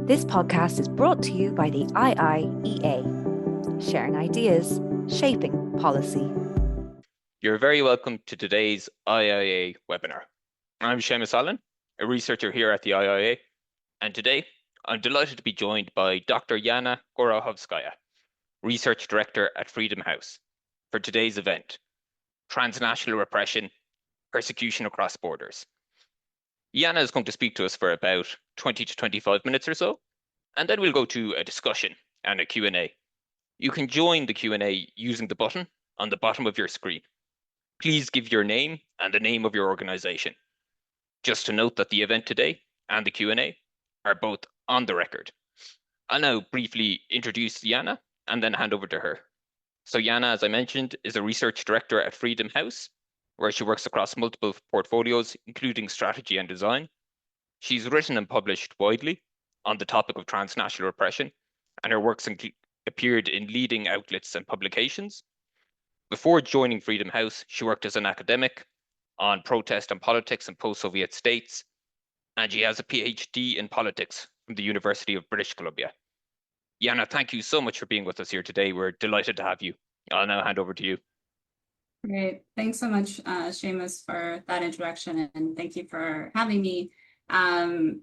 This podcast is brought to you by the IIEA, sharing ideas, shaping policy. You're very welcome to today's IIEA webinar. I'm Seamus Allen, a researcher here at the IIEA, and today I'm delighted to be joined by Dr. Yana Gorokhovskaia, Research Director at Freedom House, for today's event, Transnational Repression, Persecution Across Borders. Yana is going to speak to us for about 20 to 25 minutes or so, and then we'll go to a discussion and a Q&A. You can join the Q&A using the button on the bottom of your screen. Please give your name and the name of your organization. Just to note that the event today and the Q&A are both on the record. I'll now briefly introduce Yana and then hand over to her. So Yana, as I mentioned, is a research director at Freedom House, where she works across multiple portfolios, including strategy and design. She's written and published widely on the topic of transnational repression, and her works appeared in leading outlets and publications. Before joining Freedom House, she worked as an academic on protest and politics in post-Soviet states, and she has a PhD in politics from the University of British Columbia. Yana, thank you so much for being with us here today. We're delighted to have you. I'll now hand over to you. Great. Thanks so much, Seamus, for that introduction, and thank you for having me.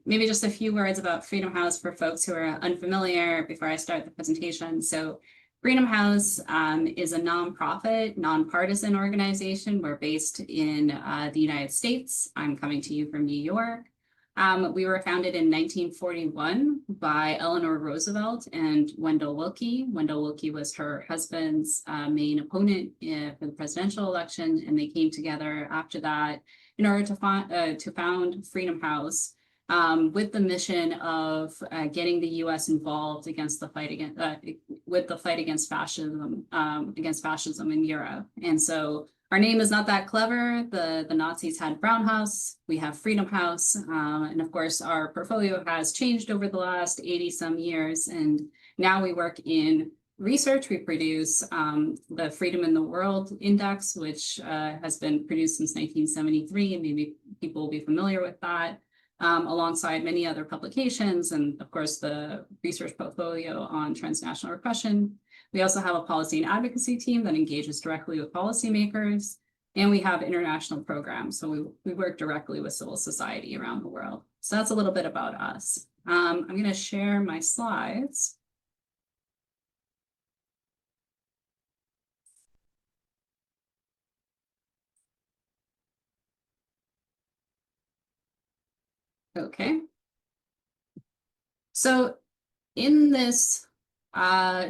Maybe just a few words about Freedom House for folks who are unfamiliar before I start the presentation. So Freedom House is a nonprofit, nonpartisan organization. We're based in the United States. I'm coming to you from New York. We were founded in 1941 by Eleanor Roosevelt and Wendell Willkie. Wendell Willkie was her husband's main opponent for the presidential election, and they came together after that in order to found Freedom House with the mission of getting the U.S. involved against the fight against fascism in Europe. And so our name is not that clever. The Nazis had Brown House, we have Freedom House, and of course our portfolio has changed over the last 80 some years, and now we work in research. We produce the Freedom in the World Index, which has been produced since 1973, and maybe people will be familiar with that, alongside many other publications, and of course the research portfolio on transnational repression. We also have a policy and advocacy team that engages directly with policymakers, and we have international programs. So we work directly with civil society around the world. So that's a little bit about us. I'm going to share my slides. Okay. So in this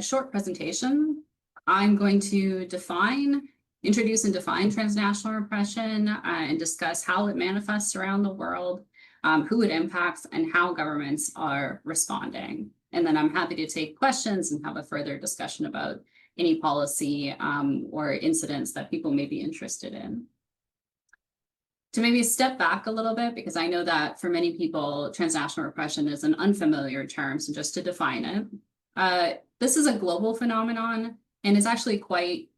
short presentation, I'm going to introduce and define transnational repression and discuss how it manifests around the world, who it impacts, and how governments are responding. And then I'm happy to take questions and have a further discussion about any policy or incidents that people may be interested in. To maybe step back a little bit, because I know that for many people, transnational repression is an unfamiliar term, so just to define it. This is a global phenomenon and is actually quite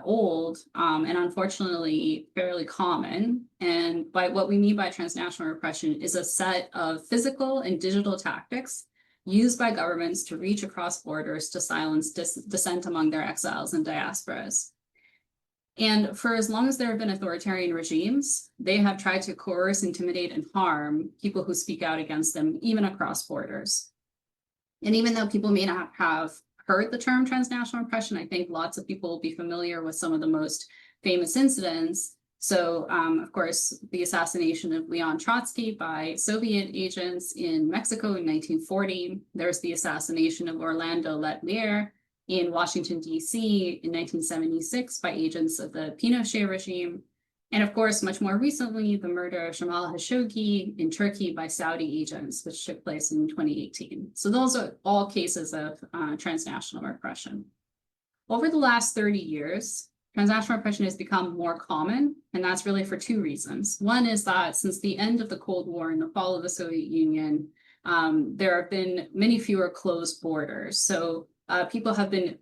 old and unfortunately fairly common. And by what we mean by transnational repression is a set of physical and digital tactics used by governments to reach across borders to silence dissent among their exiles and diasporas. And for as long as there have been authoritarian regimes, they have tried to coerce, intimidate, and harm people who speak out against them, even across borders. And even though people may not have heard the term transnational repression, I think lots of people will be familiar with some of the most famous incidents. So, of course, the assassination of Leon Trotsky by Soviet agents in Mexico in 1940. There's the assassination of Orlando Letelier in Washington, D.C. in 1976 by agents of the Pinochet regime. And of course, much more recently, the murder of Jamal Khashoggi in Turkey by Saudi agents, which took place in 2018. So those are all cases of transnational repression. Over the last 30 years, transnational repression has become more common, and that's really for two reasons. One is that since the end of the Cold War and the fall of the Soviet Union, there have been many fewer closed borders. So people have been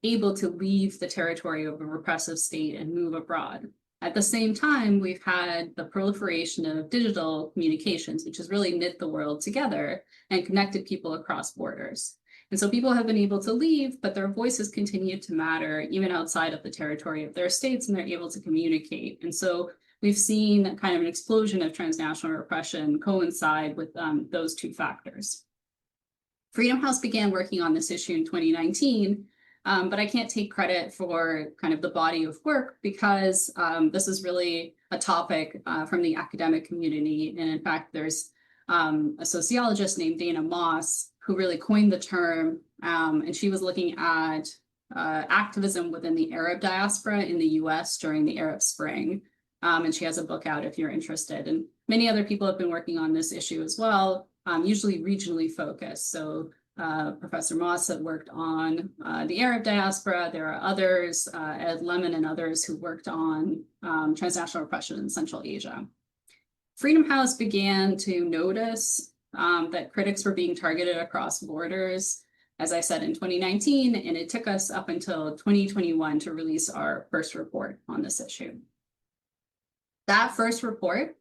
able to leave the territory of a repressive state and move abroad. At the same time, we've had the proliferation of digital communications, which has really knit the world together and connected people across borders. And so people have been able to leave, but their voices continue to matter even outside of the territory of their states, and they're able to communicate. And so we've seen kind of an explosion of transnational repression coincide with those two factors. Freedom House began working on this issue in 2019, but I can't take credit for kind of the body of work because this is really a topic from the academic community. And in fact, there's a sociologist named Dana Moss who really coined the term, and she was looking at activism within the Arab diaspora in the US during the Arab Spring. And she has a book out if you're interested. And many other people have been working on this issue as well, usually regionally focused. So Professor Moss had worked on the Arab diaspora. There are others, Ed Lemon and others who worked on transnational repression in Central Asia. Freedom House began to notice that critics were being targeted across borders, as I said, in 2019, and it took us up until 2021 to release our first report on this issue. That first report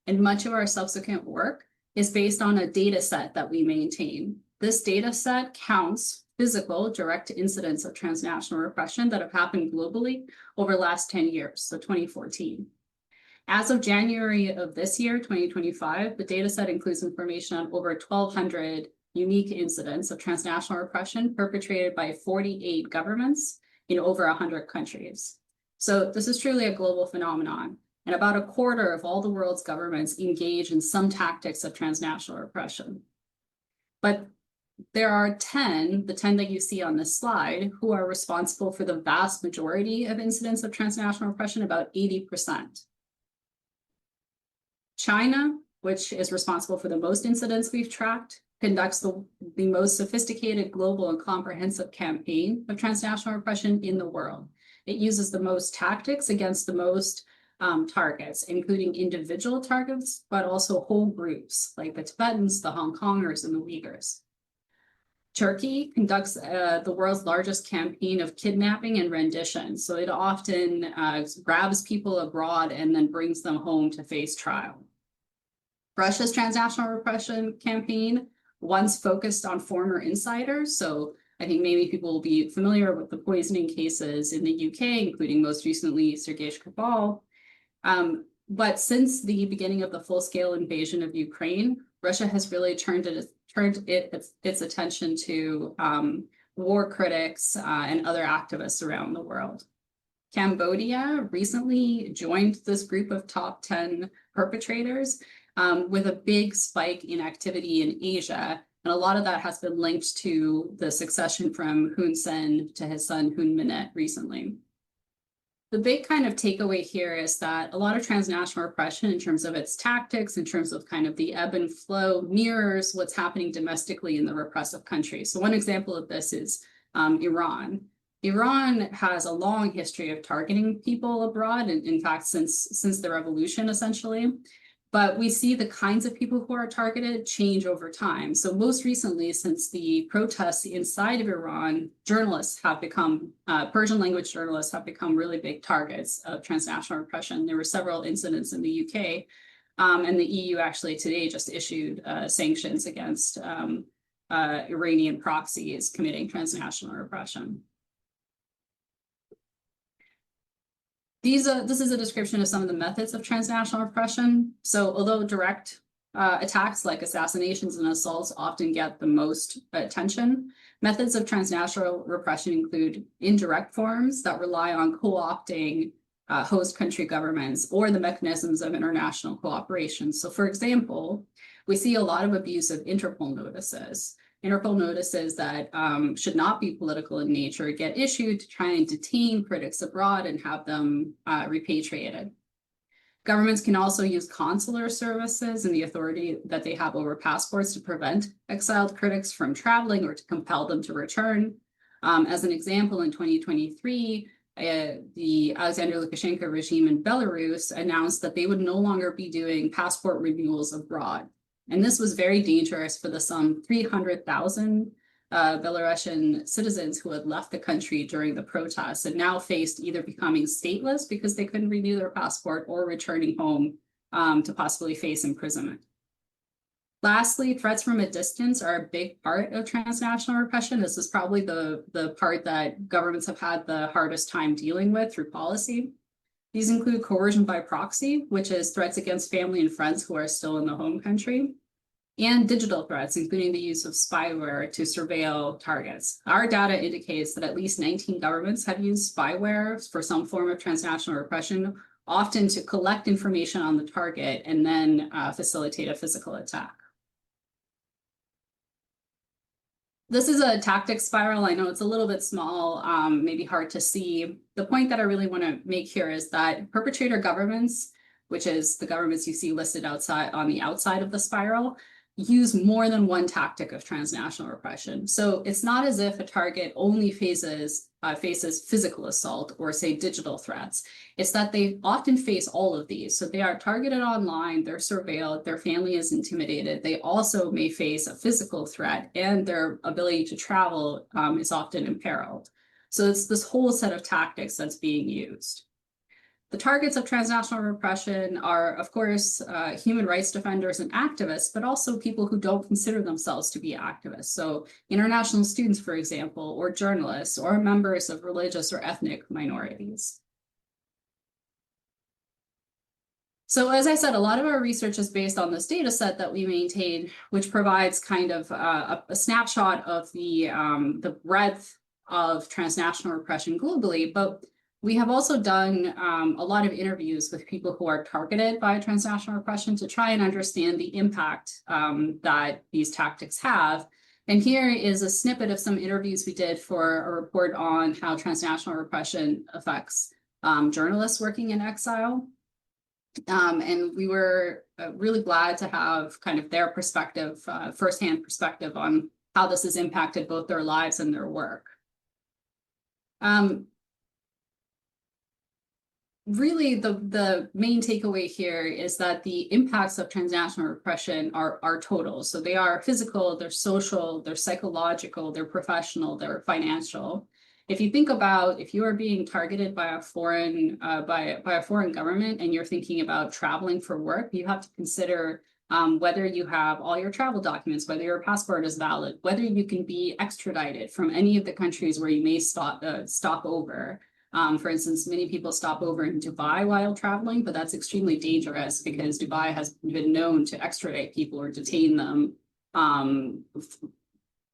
and much of our subsequent work is based on a data set that we maintain. This data set counts physical direct incidents of transnational repression that have happened globally over the last 10 years, so 2014. As of January of this year, 2025, the data set includes information on over 1,200 unique incidents of transnational repression perpetrated by 48 governments in over 100 countries. So this is truly a global phenomenon. And about a quarter of all the world's governments engage in some tactics of transnational repression. But there are 10, the 10 that you see on this slide, who are responsible for the vast majority of incidents of transnational repression, about 80%. China, which is responsible for the most incidents we've tracked, conducts the most sophisticated global and comprehensive campaign of transnational repression in the world. It uses the most tactics against the most targets, including individual targets, but also whole groups like the Tibetans, the Hong Kongers, and the Uyghurs. Turkey conducts the world's largest campaign of kidnapping and rendition. So it often grabs people abroad and then brings them home to face trial. Russia's transnational repression campaign once focused on former insiders. So I think maybe people will be familiar with the poisoning cases in the UK, including most recently Sergei Skripal. But since the beginning of the full-scale invasion of Ukraine, Russia has really turned its attention to war critics and other activists around the world. Cambodia recently joined this group of top 10 perpetrators with a big spike in activity in Asia. And a lot of that has been linked to the succession from Hun Sen to his son Hun Manet recently. The big kind of takeaway here is that a lot of transnational repression in terms of its tactics, in terms of kind of the ebb and flow, mirrors what's happening domestically in the repressive countries. So one example of this is Iran. Iran has a long history of targeting people abroad, and in fact, since the revolution, essentially. But we see the kinds of people who are targeted change over time. So most recently, since the protests inside of Iran, journalists have become, Persian language journalists have become really big targets of transnational repression. There were several incidents in the UK, and the EU actually today just issued sanctions against Iranian proxies committing transnational repression. This is a description of some of the methods of transnational repression. So although direct attacks like assassinations and assaults often get the most attention, methods of transnational repression include indirect forms that rely on co-opting host country governments or the mechanisms of international cooperation. So for example, we see a lot of abuse of Interpol notices. Interpol notices that should not be political in nature get issued to try and detain critics abroad and have them repatriated. Governments can also use consular services and the authority that they have over passports to prevent exiled critics from traveling or to compel them to return. As an example, in 2023, the Alexander Lukashenko regime in Belarus announced that they would no longer be doing passport renewals abroad. And this was very dangerous for the some 300,000 Belarusian citizens who had left the country during the protests and now faced either becoming stateless because they couldn't renew their passport or returning home to possibly face imprisonment. Lastly, threats from a distance are a big part of transnational repression. This is probably the part that governments have had the hardest time dealing with through policy. These include coercion by proxy, which is threats against family and friends who are still in the home country, and digital threats, including the use of spyware to surveil targets. Our data indicates that at least 19 governments have used spyware for some form of transnational repression, often to collect information on the target and then facilitate a physical attack. This is a tactic spiral. I know it's a little bit small, maybe hard to see. The point that I really want to make here is that perpetrator governments, which is the governments you see listed outside on the outside of the spiral, use more than one tactic of transnational repression. So it's not as if a target only faces physical assault or, say, digital threats. It's that they often face all of these. So they are targeted online, they're surveilled, their family is intimidated. They also may face a physical threat, and their ability to travel is often imperiled. So it's this whole set of tactics that's being used. The targets of transnational repression are, of course, human rights defenders and activists, but also people who don't consider themselves to be activists. So international students, for example, or journalists, or members of religious or ethnic minorities. So as I said, a lot of our research is based on this data set that we maintain, which provides kind of a snapshot of the breadth of transnational repression globally. But we have also done a lot of interviews with people who are targeted by transnational repression to try and understand the impact that these tactics have. And here is a snippet of some interviews we did for a report on how transnational repression affects journalists working in exile. And we were really glad to have kind of their perspective, firsthand perspective on how this has impacted both their lives and their work. Really, the main takeaway here is that the impacts of transnational repression are total. So they are physical, they're social, they're psychological, they're professional, they're financial. If you think about if you are being targeted by a foreign government and you're thinking about traveling for work, you have to consider whether you have all your travel documents, whether your passport is valid, whether you can be extradited from any of the countries where you may stop over. For instance, many people stop over in Dubai while traveling, but that's extremely dangerous because Dubai has been known to extradite people or detain them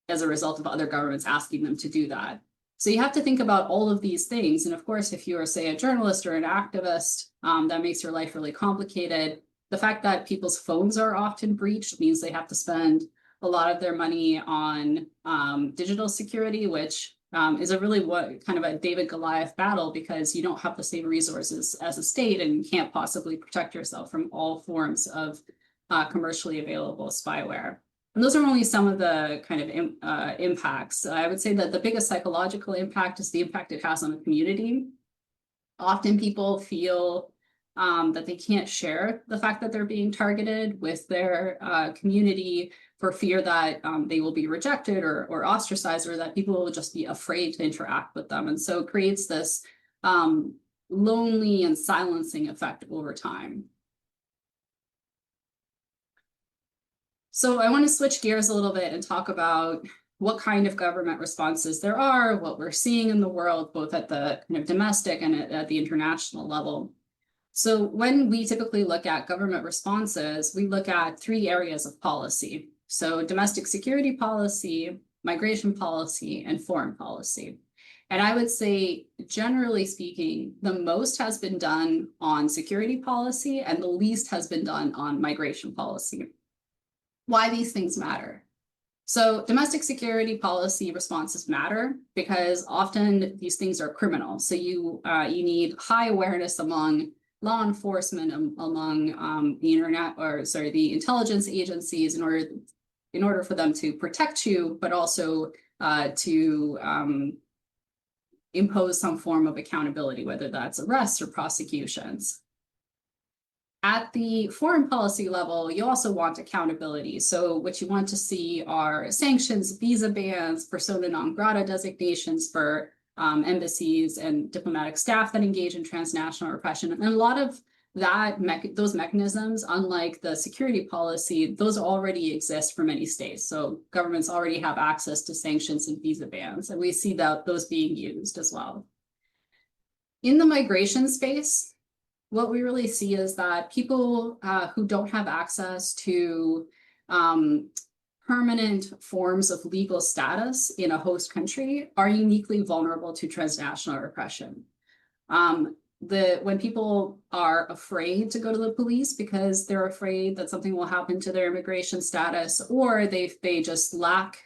as a result of other governments asking them to do that. So you have to think about all of these things. And of course, if you are, say, a journalist or an activist, that makes your life really complicated. The fact that people's phones are often breached means they have to spend a lot of their money on digital security, which is a really kind of a David Goliath battle because you don't have the same resources as a state and you can't possibly protect yourself from all forms of commercially available spyware. And those are only some of the kind of impacts. I would say that the biggest psychological impact is the impact it has on a community. Often people feel that they can't share the fact that they're being targeted with their community for fear that they will be rejected or ostracized, or that people will just be afraid to interact with them. And so it creates this lonely and silencing effect over time. So I want to switch gears a little bit and talk about what kind of government responses there are, what we're seeing in the world, both at the kind of domestic and at the international level. So when we typically look at government responses, we look at three areas of policy. So domestic security policy, migration policy, and foreign policy. And I would say, generally speaking, the most has been done on security policy and the least has been done on migration policy. Why these things matter. So domestic security policy responses matter because often these things are criminal. So you need high awareness among law enforcement, among the intelligence agencies in order for them to protect you, but also to impose some form of accountability, whether that's arrests or prosecutions. At the foreign policy level, you also want accountability. So what you want to see are sanctions, visa bans, persona non grata designations for embassies and diplomatic staff that engage in transnational repression. And a lot of those mechanisms, unlike the security policy, those already exist for many states. So governments already have access to sanctions and visa bans, and we see those being used as well. In the migration space, what we really see is that people who don't have access to permanent forms of legal status in a host country are uniquely vulnerable to transnational repression. When people are afraid to go to the police because they're afraid that something will happen to their immigration status, or they just lack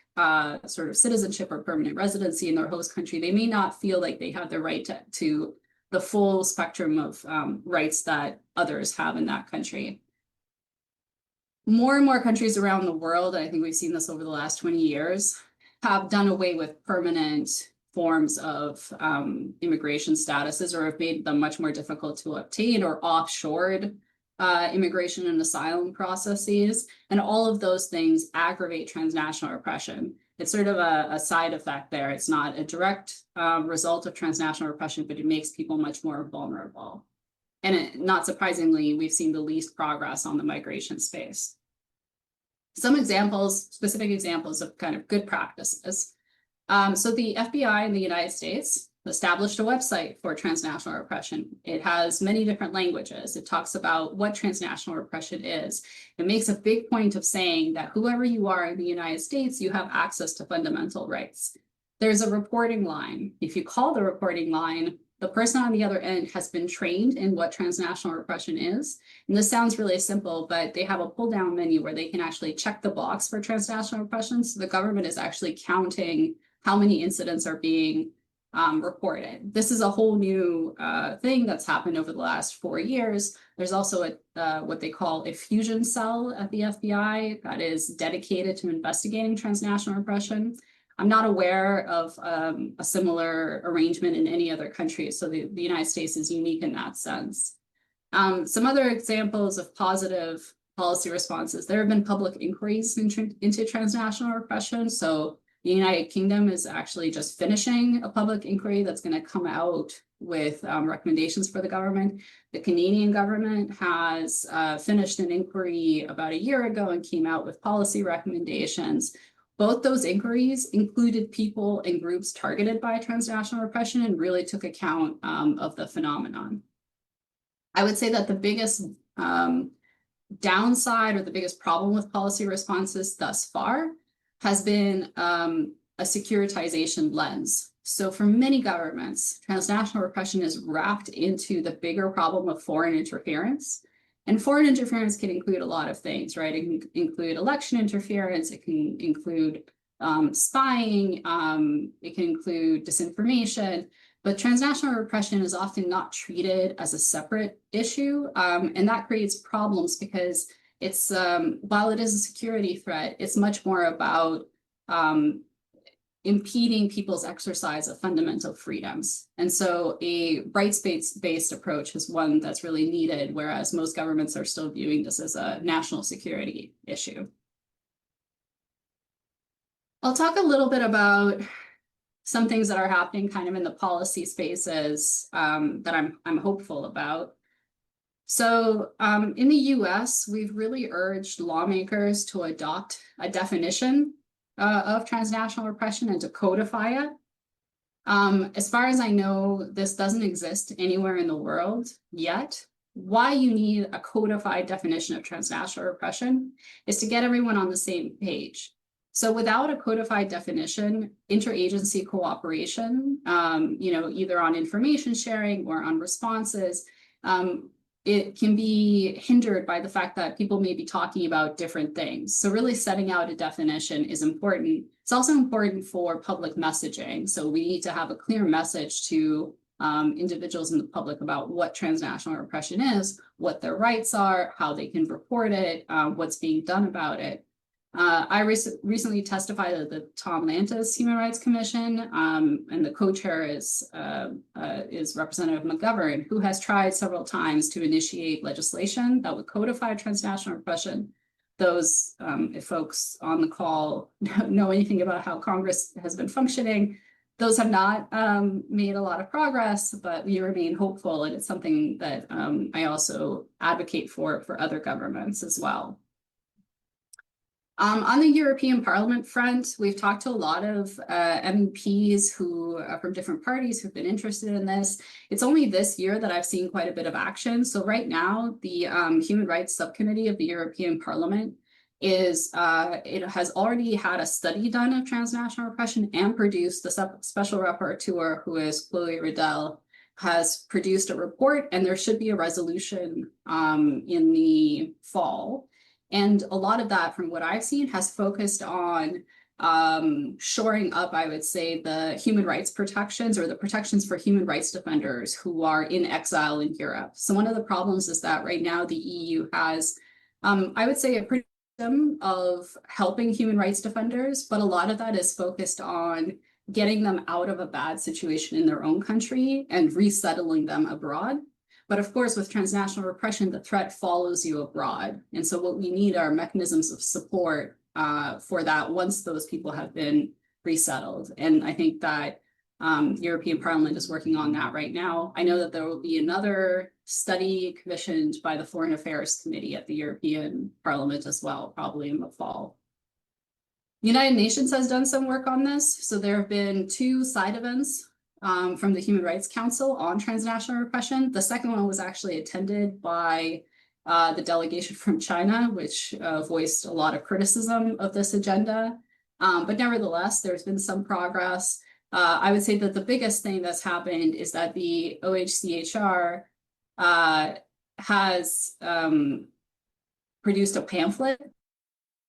sort of citizenship or permanent residency in their host country, they may not feel like they have the right to the full spectrum of rights that others have in that country. More and more countries around the world, and I think we've seen this over the last 20 years, have done away with permanent forms of immigration statuses, or have made them much more difficult to obtain, or offshored immigration and asylum processes. And all of those things aggravate transnational repression. It's sort of a side effect there. It's not a direct result of transnational repression, but it makes people much more vulnerable. And not surprisingly, we've seen the least progress on the migration space. Some examples, specific examples of kind of good practices. So the FBI in the United States established a website for transnational repression. It has many different languages. It talks about what transnational repression is. It makes a big point of saying that whoever you are in the United States, you have access to fundamental rights. There's a reporting line. If you call the reporting line, the person on the other end has been trained in what transnational repression is. And this sounds really simple, but they have a pull-down menu where they can actually check the box for transnational repression. So the government is actually counting how many incidents are being reported. This is a whole new thing that's happened over the last 4 years. There's also what they call a fusion cell at the FBI that is dedicated to investigating transnational repression. I'm not aware of a similar arrangement in any other country, so the United States is unique in that sense. Some other examples of positive policy responses. There have been public inquiries into transnational repression. So the United Kingdom is actually just finishing a public inquiry that's going to come out with recommendations for the government. The Canadian government has finished an inquiry about a year ago and came out with policy recommendations. Both those inquiries included people and groups targeted by transnational repression and really took account of the phenomenon. I would say that the biggest downside or the biggest problem with policy responses thus far has been a securitization lens. So for many governments, transnational repression is wrapped into the bigger problem of foreign interference. And foreign interference can include a lot of things, right? It can include election interference, it can include spying, it can include disinformation, but transnational repression is often not treated as a separate issue. And that creates problems because it's, while it is a security threat, it's much more about impeding people's exercise of fundamental freedoms. And so a rights-based approach is one that's really needed, whereas most governments are still viewing this as a national security issue. I'll talk a little bit about some things that are happening kind of in the policy spaces that I'm hopeful about. So in the US, we've really urged lawmakers to adopt a definition of transnational repression and to codify it. As far as I know, this doesn't exist anywhere in the world yet. Why you need a codified definition of transnational repression is to get everyone on the same page. So without a codified definition, interagency cooperation, either on information sharing or on responses, it can be hindered by the fact that people may be talking about different things. So really setting out a definition is important. It's also important for public messaging. So we need to have a clear message to individuals in the public about what transnational repression is, what their rights are, how they can report it, what's being done about it. I recently testified at the Tom Lantis Human Rights Commission, and the co-chair is Representative McGovern, who has tried several times to initiate legislation that would codify transnational repression. Those, if folks on the call know anything about how Congress has been functioning, those have not made a lot of progress, but we remain hopeful, and it's something that I also advocate for other governments as well. On the European Parliament front, we've talked to a lot of MEPs who from different parties who've been interested in this. It's only this year that I've seen quite a bit of action. So right now, the Human Rights Subcommittee of the European Parliament is it has already had a study done of transnational repression and produced the special rapporteur, who is Chloe Riddell, has produced a report, and there should be a resolution in the fall. And a lot of that, from what I've seen, has focused on shoring up, I would say, the human rights protections, or the protections for human rights defenders who are in exile in Europe. So one of the problems is that right now the EU has, I would say, a pretty system of helping human rights defenders, but a lot of that is focused on getting them out of a bad situation in their own country and resettling them abroad. But of course, with transnational repression, the threat follows you abroad. And so what we need are mechanisms of support for that once those people have been resettled. And I think that European Parliament is working on that right now. I know that there will be another study commissioned by the Foreign Affairs Committee at the European Parliament as well, probably in the fall. The United Nations has done some work on this. So there have been 2 side events from the Human Rights Council on transnational repression. The second one was actually attended by the delegation from China, which voiced a lot of criticism of this agenda. But nevertheless, there's been some progress. I would say that the biggest thing that's happened is that the OHCHR has produced a pamphlet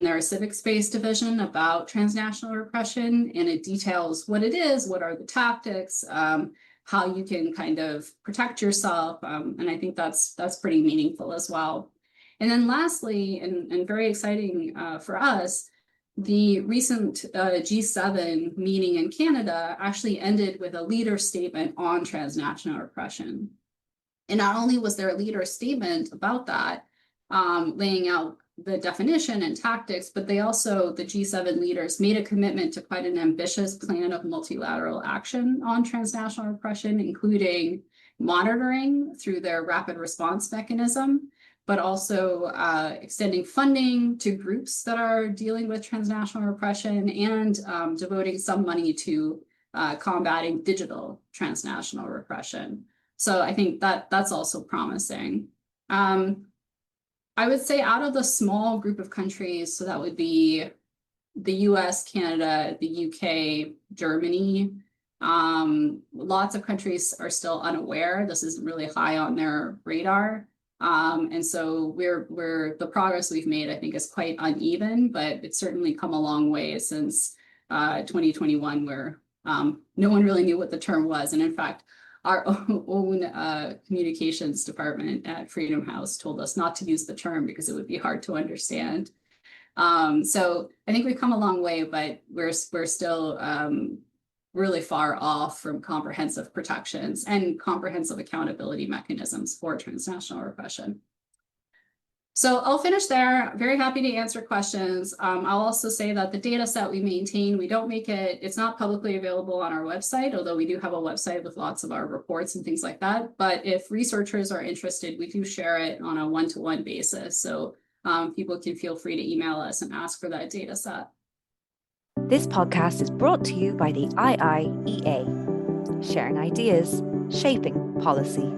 in their civics-based division about transnational repression, and it details what it is, what are the tactics, how you can kind of protect yourself, and I think that's pretty meaningful as well. And then lastly, and very exciting for us, the recent G7 meeting in Canada actually ended with a leader statement on transnational repression. And not only was there a leader statement about that, laying out the definition and tactics, but they also, the G7 leaders, made a commitment to quite an ambitious plan of multilateral action on transnational repression, including monitoring through their rapid response mechanism, but also extending funding to groups that are dealing with transnational repression, and devoting some money to combating digital transnational repression. So I think that that's also promising. I would say out of the small group of countries, so that would be the US, Canada, the UK, Germany, lots of countries are still unaware. This isn't really high on their radar. And so the progress we've made, I think, is quite uneven, but it's certainly come a long way since 2021, where no one really knew what the term was. And in fact, our own communications department at Freedom House told us not to use the term because it would be hard to understand. So I think we've come a long way, but we're still really far off from comprehensive protections and comprehensive accountability mechanisms for transnational repression. So I'll finish there. Very happy to answer questions. I'll also say that the data set we maintain, we don't make it, it's not publicly available on our website, although we do have a website with lots of our reports and things like that. But if researchers are interested, we do share it on a one-to-one basis. So people can feel free to email us and ask for that data set. This podcast is brought to you by the IIEA, sharing ideas, shaping policy.